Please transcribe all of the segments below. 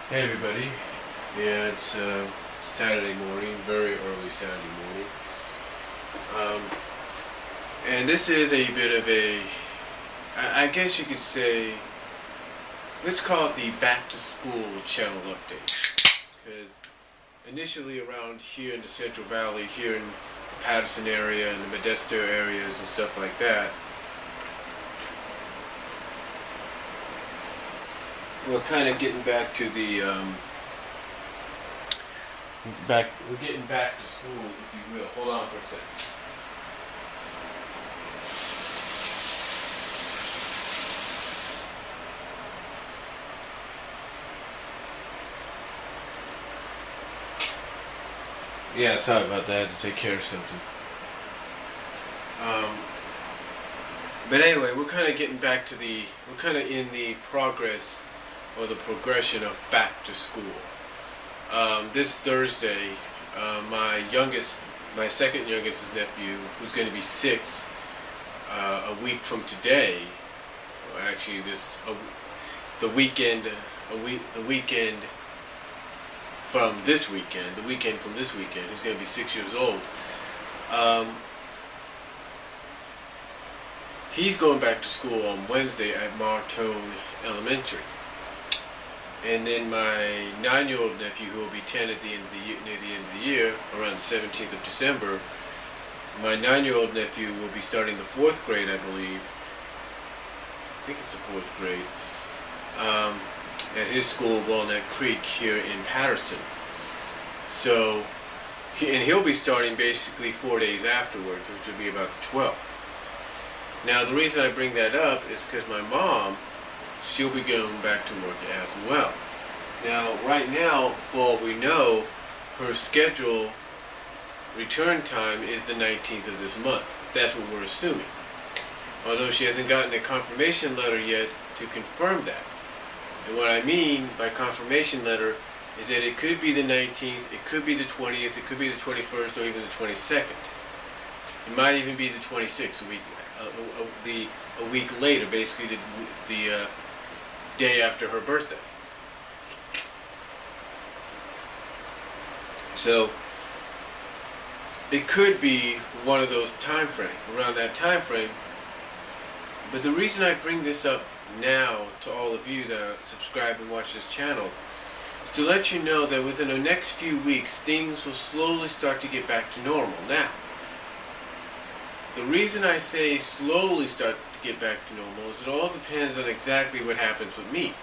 Hey everybody, yeah, it's Saturday morning, very early Saturday morning, um, and this is a bit of a, I guess you could say, let's call it the back to school channel update, because initially around here in the Central Valley, here in the Patterson area and the Modesto areas and stuff like that, we're kind of getting back to the, we're getting back to school, if you will. Hold on for a second. Yeah, sorry about that. I had to take care of something. Um, but anyway, we're kind of getting back to we're kind of in the progress or the progression of back to school. This Thursday, my second youngest nephew, who's going to be 6, a week from today, or actually the weekend from this weekend, he's going to be 6 years old. He's going back to school on Wednesday at Martone Elementary. And then my 9-year-old nephew, who will be 10 at the end of the year, near the end of the year, around the 17th of December, my 9-year-old nephew will be starting the 4th grade, I believe. I think it's the 4th grade. At his school, Walnut Creek, here in Patterson. So, he'll be starting basically 4 days afterwards, which will be about the 12th. Now, the reason I bring that up is because my mom, she'll be going back to work as well. Now, right now, for all we know, her schedule return time is the 19th of this month. That's what we're assuming. Although she hasn't gotten a confirmation letter yet to confirm that. And what I mean by confirmation letter is that it could be the 19th, it could be the 20th, it could be the 21st, or even the 22nd. It might even be the 26th, a week later, basically the day after her birthday. So it could be one of those time frames, around that time frame. But the reason I bring this up now to all of you that subscribe and watch this channel is to let you know that within the next few weeks things will slowly start to get back to normal. Now, the reason I say slowly start to get back to normal is it all depends on exactly what happens with me.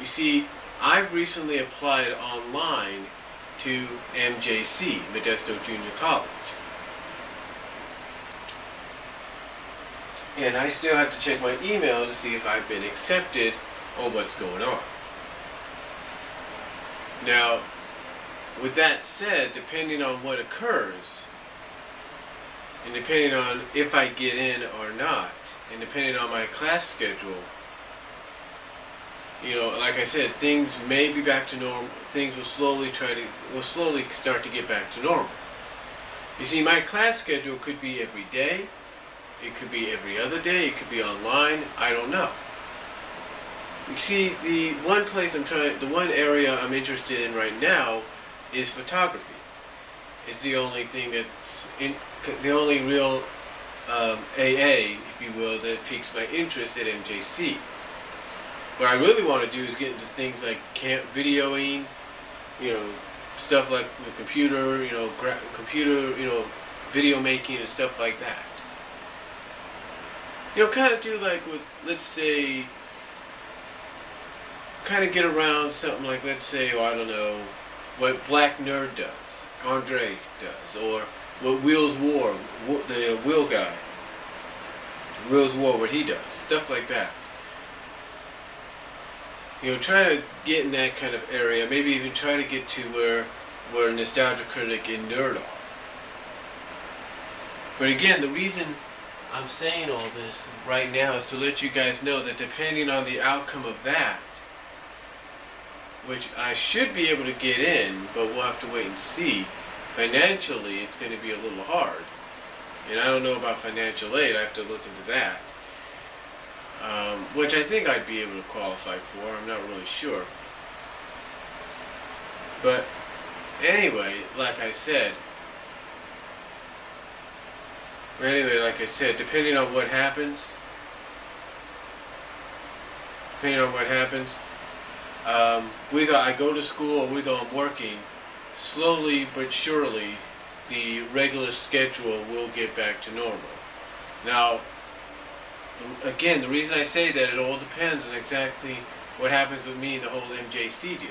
You see, I've recently applied online to MJC, Modesto Junior College. And I still have to check my email to see if I've been accepted or what's going on. Now, with that said, depending on what occurs, and depending on if I get in or not, and depending on my class schedule, you know, like I said, things may be back to normal. Things will slowly start to get back to normal. You see, my class schedule could be every day. It could be every other day. It could be online. I don't know. You see, the one area I'm interested in right now is photography. It's the only thing the only real AA, if you will, that piques my interest at MJC. What I really want to do is get into things like camp videoing, you know, stuff like the computer, video making and stuff like that. You know, kind of do like with, let's say, kind of get around something like, let's say, I don't know, what Black Nerd does, Andre does, or what Will's War, the Will guy, Will's War, what he does, stuff like that. You know, try to get in that kind of area, maybe even try to get to where Nostalgia Critic and Nerd are. But again, the reason I'm saying all this right now is to let you guys know that depending on the outcome of that, which I should be able to get in, but we'll have to wait and see. Financially, it's going to be a little hard. And I don't know about financial aid. I have to look into that. Which I think I'd be able to qualify for. I'm not really sure. But anyway, like I said, depending on what happens, whether I go to school or whether I'm working, slowly but surely, the regular schedule will get back to normal. Now, again, the reason I say that, it all depends on exactly what happens with me and the whole MJC deal.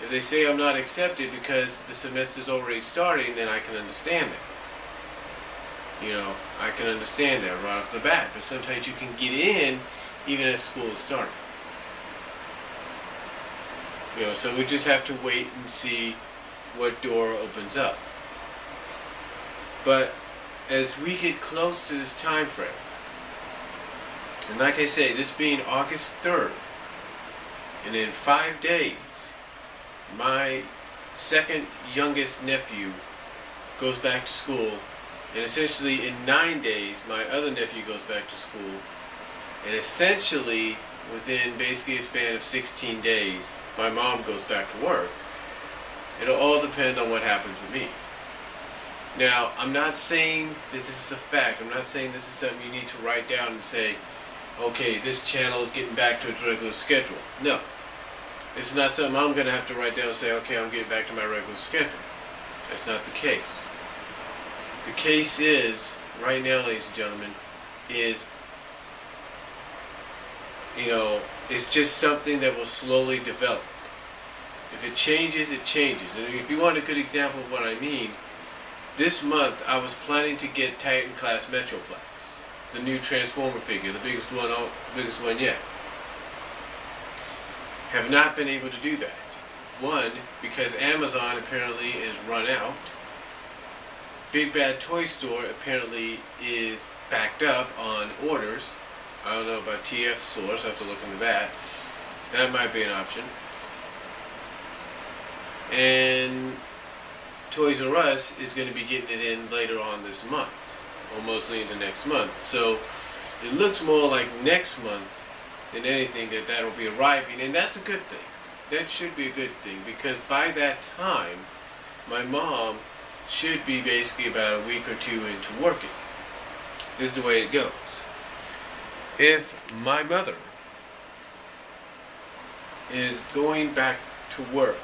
If they say I'm not accepted because the semester's already starting, then I can understand that. You know, I can understand that right off the bat. But sometimes you can get in even as school is starting. You know, so we just have to wait and see what door opens up. But as we get close to this time frame, and like I say, this being August 3rd, and in 5 days, my second youngest nephew goes back to school, and essentially in 9 days, my other nephew goes back to school, and essentially within basically a span of 16 days, my mom goes back to work. It'll all depend on what happens with me. Now, I'm not saying this is a fact. I'm not saying this is something you need to write down and say, okay, this channel is getting back to its regular schedule. No. This is not something I'm going to have to write down and say, okay, I'm getting back to my regular schedule. That's not the case. The case is, right now, ladies and gentlemen, is, you know, it's just something that will slowly develop. If it changes, it changes. And if you want a good example of what I mean, this month I was planning to get Titan Class Metroplex, the new Transformer figure, the biggest one yet. Have not been able to do that. One, because Amazon apparently is run out. Big Bad Toy Store apparently is backed up on orders. I don't know about TF Source, I have to look into that. That might be an option. And Toys R Us is going to be getting it in later on this month, or mostly into next month. So it looks more like next month than anything that'll be arriving, and that's a good thing. That should be a good thing, because by that time, my mom should be basically about a week or two into working. This is the way it goes. If my mother is going back to work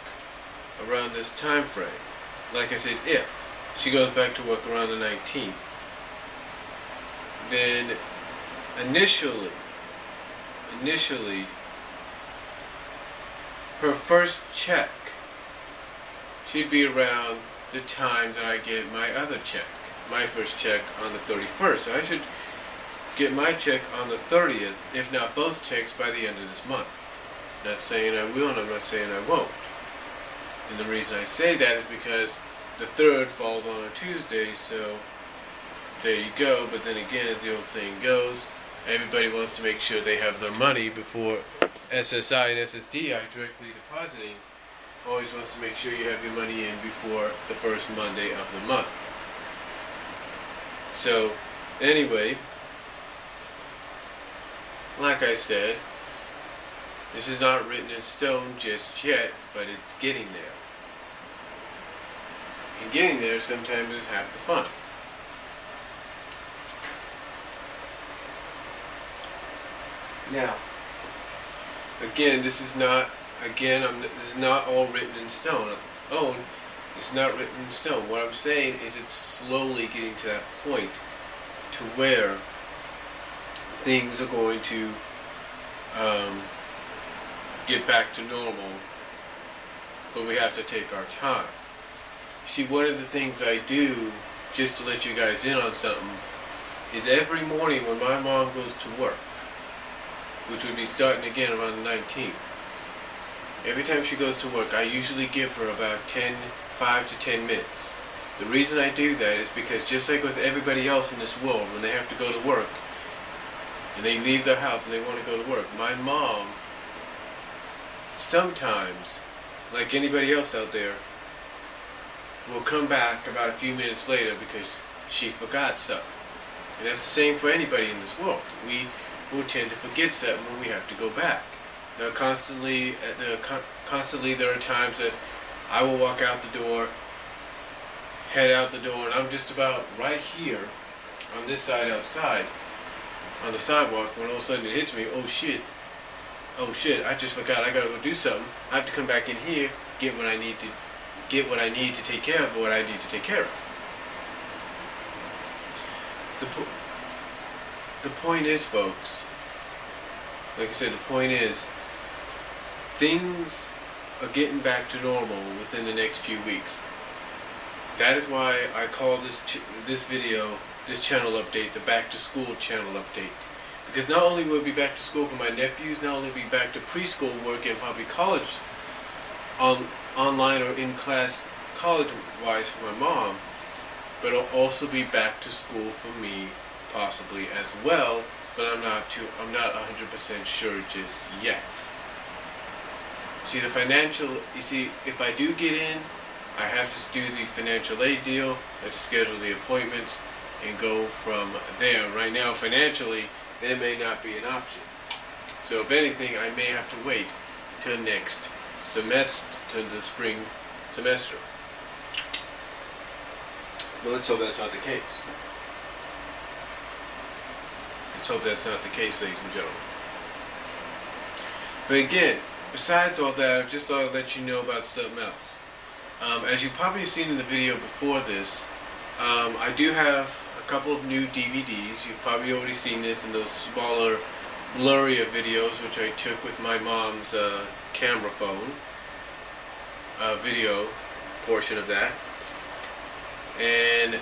around this time frame, like I said, if she goes back to work around the 19th, then initially, her first check should be around the time that I get my other check, my first check on the 31st. So I should get my check on the 30th, if not both checks, by the end of this month. Not saying I will, and I'm not saying I won't. And the reason I say that is because the 3rd falls on a Tuesday, so there you go. But then again, as the old saying goes, everybody wants to make sure they have their money before SSI and SSDI directly depositing. Always wants to make sure you have your money in before the first Monday of the month. So, anyway, like I said, this is not written in stone just yet, but it's getting there. And getting there sometimes is half the fun. Now, again, this is not all written in stone. It's not written in stone. What I'm saying is it's slowly getting to that point to where things are going to get back to normal, but we have to take our time. You see, one of the things I do, just to let you guys in on something, is every morning when my mom goes to work, which would be starting again around the 19th, every time she goes to work, I usually give her about 5 to 10 minutes. The reason I do that is because, just like with everybody else in this world, when they have to go to work, and they leave their house and they want to go to work, my mom, sometimes, like anybody else out there, will come back about a few minutes later because she forgot something. And that's the same for anybody in this world. We will tend to forget something when we have to go back. Now, constantly there are times that I will walk out the door, head out the door, and I'm just about right here on this side outside on the sidewalk when all of a sudden it hits me. Oh shit, I just forgot, I gotta go do something. I have to come back in here, get what I need to take care of, what I need to take care of. The point is, folks, like I said, the point is, things are getting back to normal within the next few weeks. That is why I call this channel update, the back to school channel update. Because not only will it be back to school for my nephews, not only will it be back to preschool work and probably college, online or in class, college-wise for my mom, but it'll also be back to school for me, possibly as well. But I'm not 100% sure just yet. See, if I do get in, I have to do the financial aid deal, I have to schedule the appointments, and go from there. Right now, financially, that may not be an option. So if anything, I may have to wait till next semester, till the spring semester. But let's hope that's not the case. Let's hope that's not the case, ladies and gentlemen. But again, besides all that, I just thought I'd let you know about something else. As you've probably seen in the video before this, I do have a couple of new DVDs. You've probably already seen this in those smaller, blurrier videos which I took with my mom's camera phone. Video portion of that. And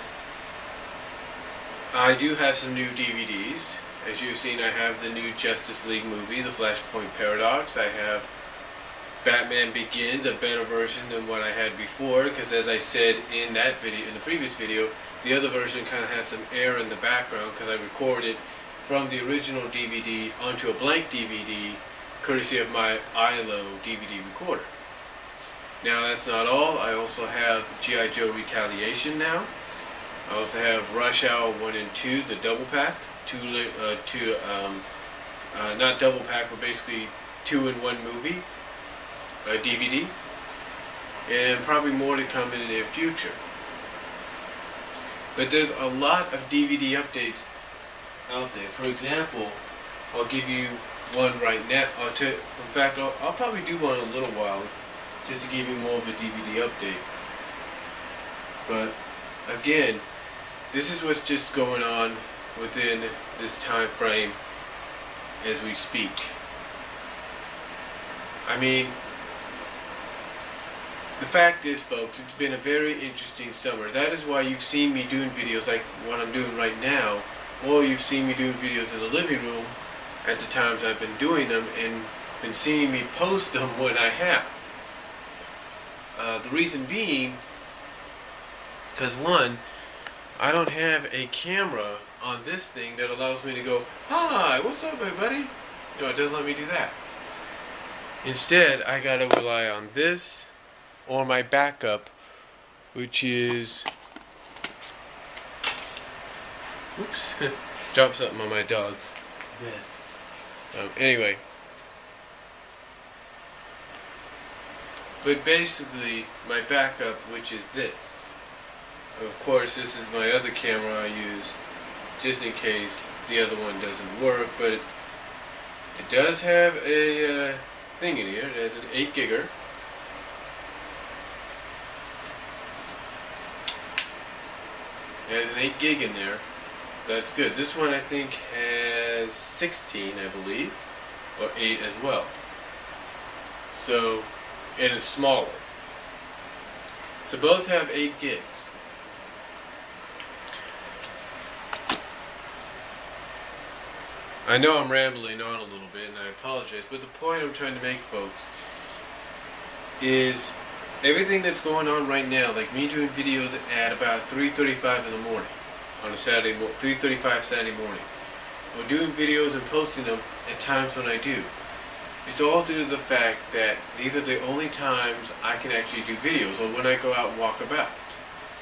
I do have some new DVDs. As you've seen, I have the new Justice League movie, The Flashpoint Paradox. I have Batman Begins, a better version than what I had before, because as I said in that video, in the previous video, the other version kind of had some air in the background because I recorded from the original DVD onto a blank DVD, courtesy of my ILO DVD recorder. Now that's not all. I also have G.I. Joe Retaliation now. I also have Rush Hour 1 and 2, the double pack. Not double pack, but basically 2-in-1 movie. DVD, and probably more to come in the near future. But there's a lot of DVD updates out there. For example, I'll give you one right now. In fact, I'll probably do one in a little while, just to give you more of a DVD update. But again, this is what's just going on within this time frame as we speak. I mean, the fact is, folks, it's been a very interesting summer. That is why you've seen me doing videos like what I'm doing right now, or you've seen me doing videos in the living room at the times I've been doing them, and been seeing me post them when I have. The reason being, because one, I don't have a camera on this thing that allows me to go, "Hi, what's up, everybody?" No, it doesn't let me do that. Instead, I gotta rely on this or my backup, which is, oops, dropped something on my dogs. Anyway, but basically my backup, which is this. Of course, this is my other camera I use just in case the other one doesn't work, but it does have a thing in here. It has an 8-gigger. It has an 8 gig in there, so that's good. This one I think has 16, I believe, or 8 as well. So, and it's smaller. So both have 8 gigs. I know I'm rambling on a little bit, and I apologize, but the point I'm trying to make, folks, is everything that's going on right now, like me doing videos at about 3:35 in the morning on a Saturday, 3:35 Saturday morning, or doing videos and posting them at times when I do. It's all due to the fact that these are the only times I can actually do videos, or when I go out and walk about.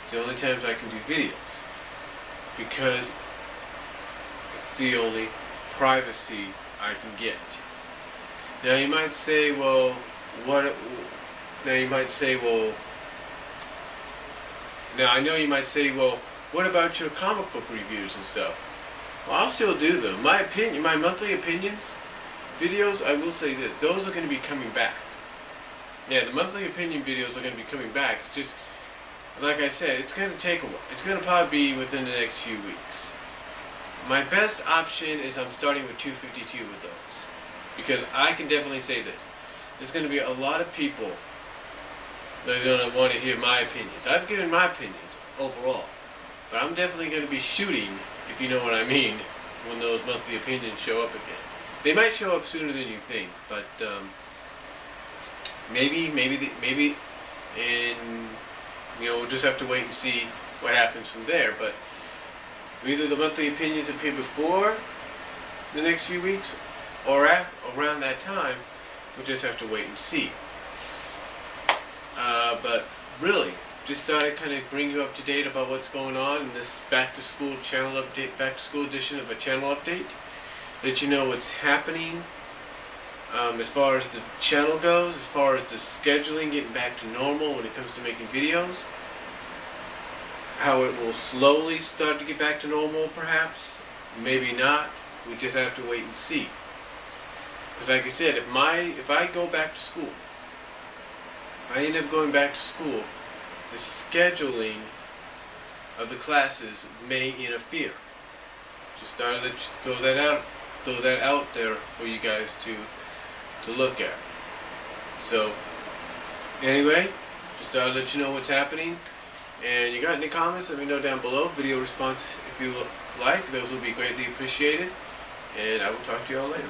It's the only times I can do videos, because it's the only privacy I can get. Now you might say, well, Now you might say, well, now I know you might say, well, what about your comic book reviews and stuff? Well, I'll still do them. My opinion, my monthly opinions videos, I will say this, those are going to be coming back. Yeah, the monthly opinion videos are going to be coming back. Just, like I said, it's going to take a while. It's going to probably be within the next few weeks. My best option is I'm starting with 252 with those. Because I can definitely say this. There's going to be a lot of people that are going to want to hear my opinions. I've given my opinions overall. But I'm definitely going to be shooting, if you know what I mean, when those monthly opinions show up again. They might show up sooner than you think, but maybe, and we'll just have to wait and see what happens from there. But either the monthly opinions appear before the next few weeks, or around that time, we'll just have to wait and see. But really, just thought I'd kind of bring you up to date about what's going on in this back to school channel update, back to school edition of a channel update. Let you know what's happening as far as the channel goes, as far as the scheduling getting back to normal when it comes to making videos. How it will slowly start to get back to normal, perhaps, maybe not. We just have to wait and see. Because like I said, if I go back to school, if I end up going back to school, the scheduling of the classes may interfere. Just thought I'd throw that out there for you guys to look at. So anyway, just thought I'd let you know what's happening. And you got any comments, let me know down below. Video response if you like, those will be greatly appreciated. And I will talk to you all later.